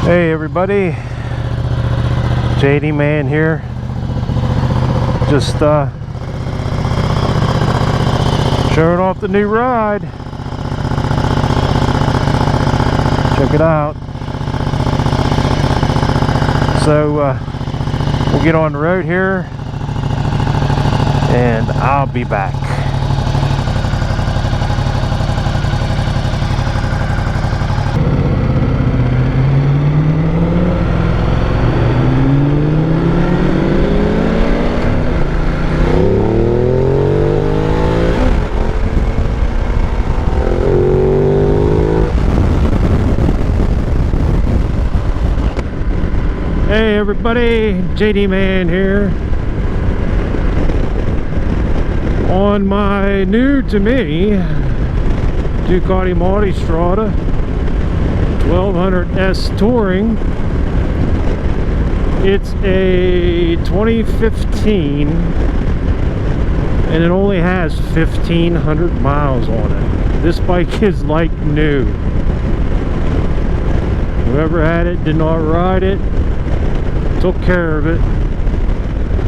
Hey everybody, JD Man here. Just showing off the new ride. Check it out. So we'll get on the road here and I'll be back. Hey everybody, JD Man here on my new to me Ducati Multistrada 1200S Touring. It's a 2015 and it only has 1,500 miles on it. This bike is like new. Whoever had it did not ride it, took care of it.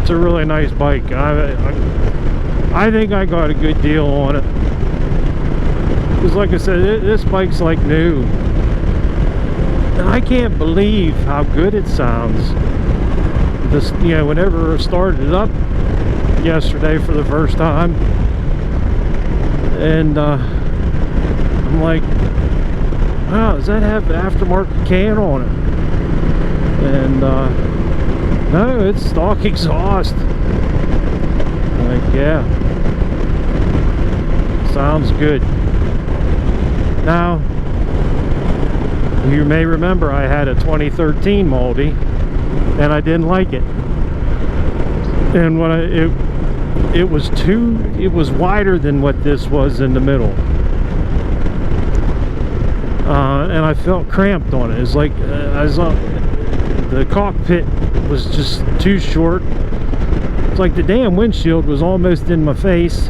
It's a really nice bike. I think I got a good deal on it, because like I said, this bike's like new, and I can't believe how good it sounds. This, you know, whenever I started it up yesterday for the first time, and I'm like, wow, does that have aftermarket can on it? And no, it's stock exhaust. Like, yeah, sounds good. Now, you may remember I had a 2013 Multi, and I didn't like it. And when it was wider than what this was in the middle, and I felt cramped on it. It's like the cockpit was just too short. It's like the damn windshield was almost in my face.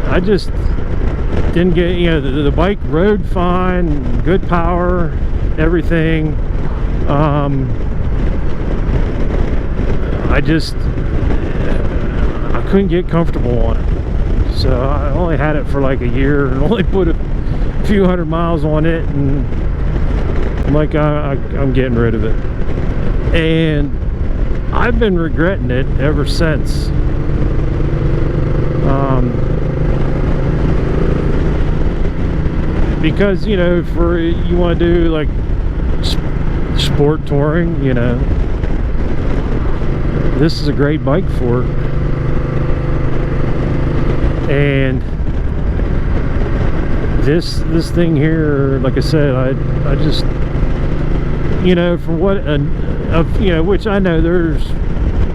I just didn't get, you know, the bike rode fine, good power, everything. I couldn't get comfortable on it. So I only had it for like a year and only put a few hundred miles on it, and I'm like, I'm getting rid of it. And I've been regretting it ever since. Because, you know, for you want to do like sport touring, you know, this is a great bike for it. And this thing here, like I said, I just, you know, for what you know, which I know there's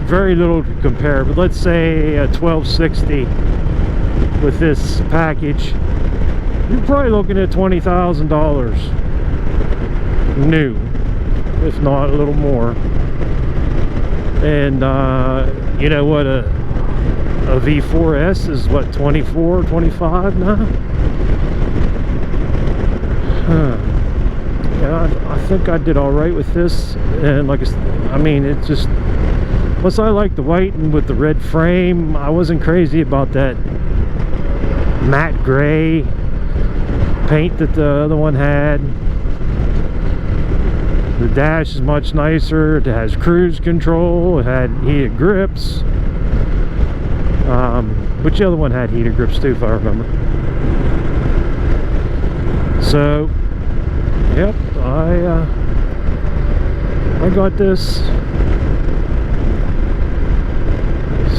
very little to compare, but let's say a 1260 with this package, you're probably looking at $20,000 new, if not a little more. And you know what, a V4S is what, 24, 25 now? Yeah, I think I did all right with this. And like I mean, it just, plus I like the white and with the red frame. I wasn't crazy about that matte gray paint that the other one had. The dash is much nicer. It has cruise control. It had heated grips. Which the other one had heated grips too, if I remember. So, yep, I got this.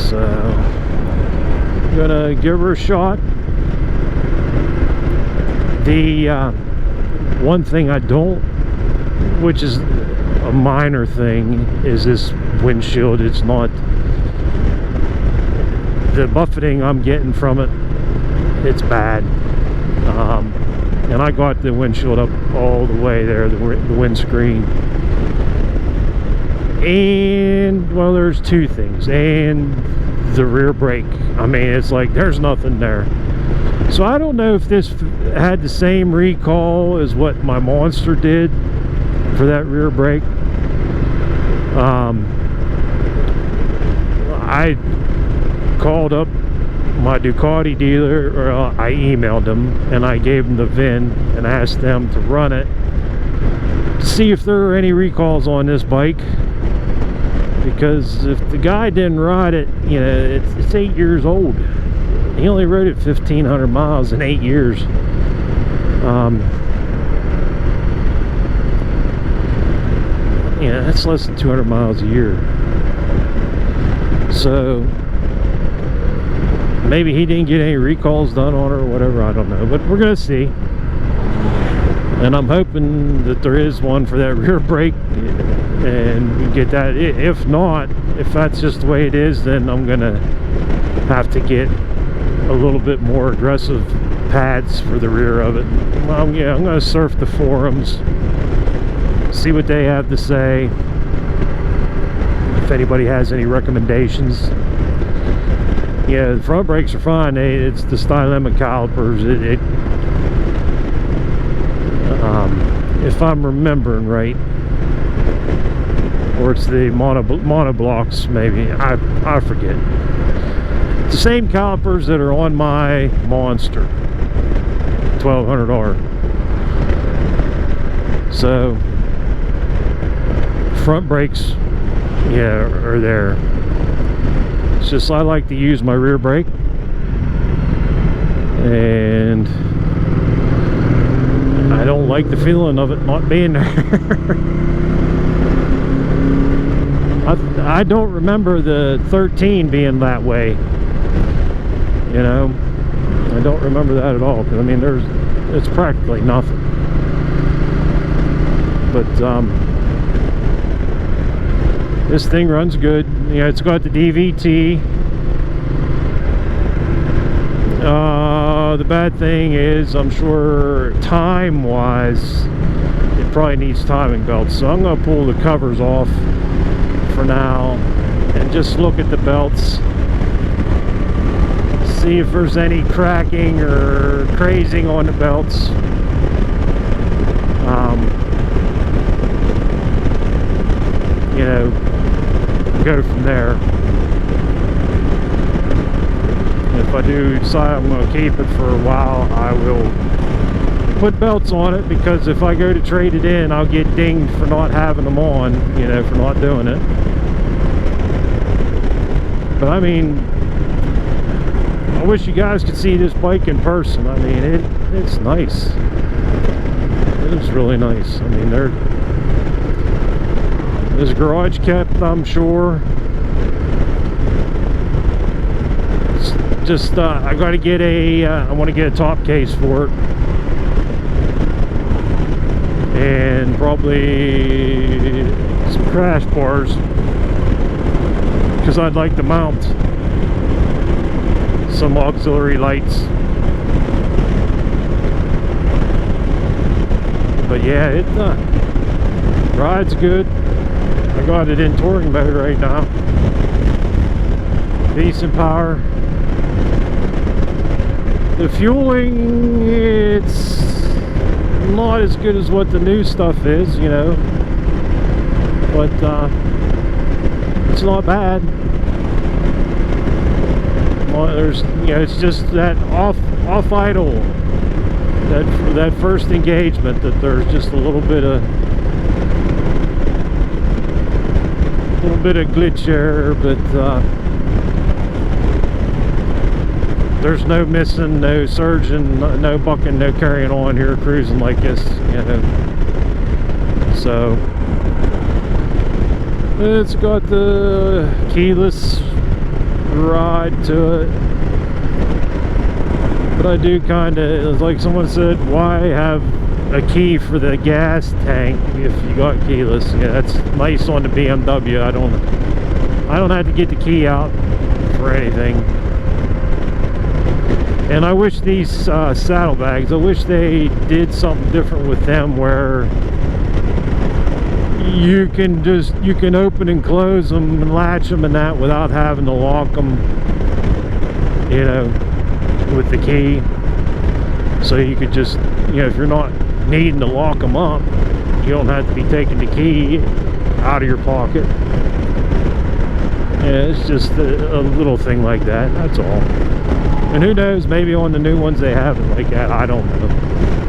So, I'm gonna give her a shot. The one thing I don't, which is a minor thing, is this windshield. It's not, the buffeting I'm getting from it, it's bad. And I got the windshield up all the way there, the windscreen. And, well, there's two things. And the rear brake, I mean, it's like there's nothing there. So I don't know if this had the same recall as what my Monster did for that rear brake. I called up my Ducati dealer, or I emailed them, and I gave them the VIN and asked them to run it to see if there are any recalls on this bike, because if the guy didn't ride it, you know, it's 8 years old. He only rode it 1,500 miles in 8 years. Yeah, that's less than 200 miles a year. So maybe he didn't get any recalls done on her or whatever, I don't know, but we're gonna see. And I'm hoping that there is one for that rear brake and we get that. If not, if that's just the way it is, then I'm gonna have to get a little bit more aggressive pads for the rear of it. Well, yeah, I'm gonna surf the forums, see what they have to say, if anybody has any recommendations. Yeah, the front brakes are fine. It's the Stylema calipers. If I'm remembering right, or it's the monoblocks, maybe. I forget. It's the same calipers that are on my Monster 1200R. So front brakes, yeah, are there. It's just I like to use my rear brake, and I don't like the feeling of it not being there. I don't remember the 13 being that way, you know. I don't remember that at all, because I mean it's practically nothing. But this thing runs good. You know, it's got the DVT. The bad thing is, I'm sure time-wise, it probably needs timing belts. So I'm going to pull the covers off for now and just look at the belts. See if there's any cracking or crazing on the belts. You know, go from there. If I do decide I'm going to keep it for a while, I will put belts on it, because if I go to trade it in, I'll get dinged for not having them on, you know, for not doing it. But I mean, I wish you guys could see this bike in person. I mean, it's nice. It is really nice. I mean, there's garage kept, I'm sure. Just I got to get I want to get a top case for it, and probably some crash bars, because I'd like to mount some auxiliary lights. But yeah, it rides good. I got it in touring mode right now. Decent power. The fueling, it's not as good as what the new stuff is, you know, but it's not bad. Well, there's, you know, it's just that off idle, that first engagement, that there's just a little bit of glitch error, but there's no missing, no surging, no bucking, no carrying on here cruising like this, you know. So it's got the keyless ride to it, but I do kind of, like someone said, why have a key for the gas tank if you got keyless? Yeah, that's nice on the BMW. I don't have to get the key out for anything. And I wish these saddlebags, I wish they did something different with them, where you can open and close them and latch them and that without having to lock them, you know, with the key. So you could just, you know, if you're not needing to lock them up, you don't have to be taking the key out of your pocket. Yeah, it's just a little thing like that, that's all. And who knows, maybe on the new ones they have it like that, I don't know.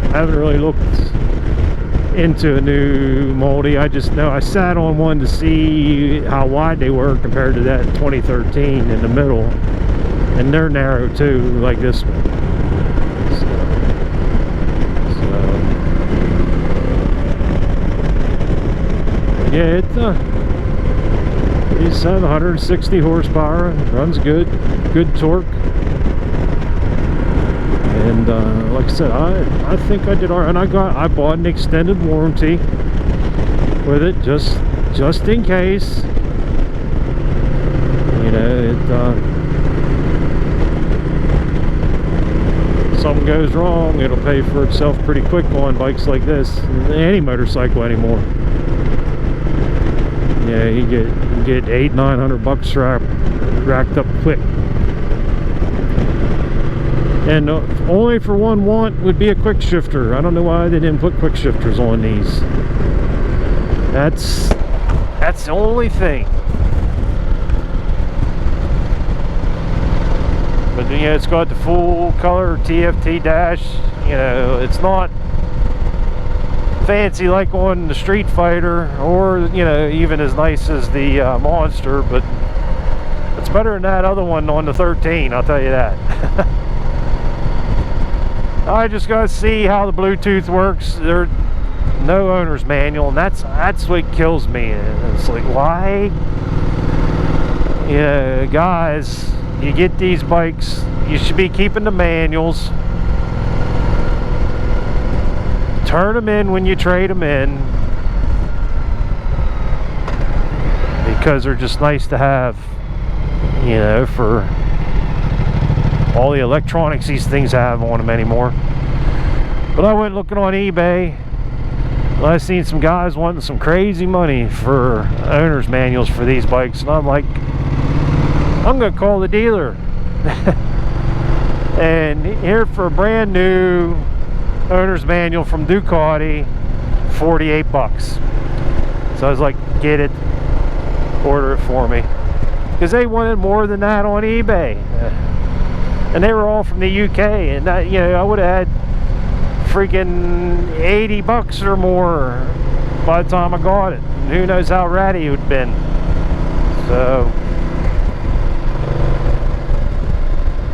I haven't really looked into a new multi. I just know I sat on one to see how wide they were compared to that 2013 in the middle. And they're narrow too, like this one. Yeah, it's 160 horsepower, runs good torque, and like I said, I think I did alright. And I bought an extended warranty with it just in case, you know, something goes wrong, it'll pay for itself pretty quick on bikes like this, any motorcycle anymore. Yeah, you get $800-900 racked up quick. And only for one want would be a quick shifter. I don't know why they didn't put quick shifters on these. That's the only thing. But yeah, it's got the full color TFT dash. You know, it's not fancy like on the Street Fighter, or you know, even as nice as the Monster, but it's better than that other one on the 13, I'll tell you that. I just gotta see how the Bluetooth works. There's no owner's manual, and that's what kills me. It's like, why? Yeah, guys, you get these bikes, you should be keeping the manuals. Turn them in when you trade them in, because they're just nice to have, you know, for all the electronics these things have on them anymore. But I went looking on eBay, and I seen some guys wanting some crazy money for owner's manuals for these bikes, and I'm like, I'm gonna call the dealer. And here for a brand new owner's manual from Ducati, 48 bucks. So I was like, get it, order it for me, because they wanted more than that on eBay, and they were all from the UK, and that, you know, I would have had freaking 80 bucks or more by the time I got it. And who knows how ratty it would have been. So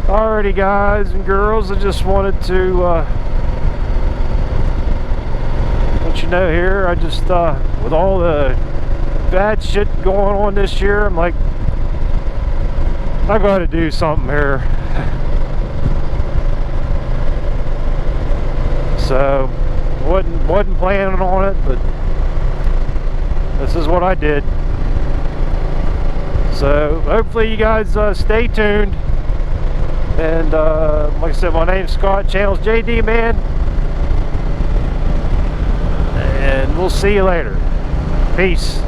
alrighty, guys and girls, I just wanted to let you know here. I just with all the bad shit going on this year, I'm like, I gotta do something here. So wasn't planning on it, but this is what I did. So hopefully you guys stay tuned. And like I said, my name's Scott, channel's JD Man, and we'll see you later. Peace.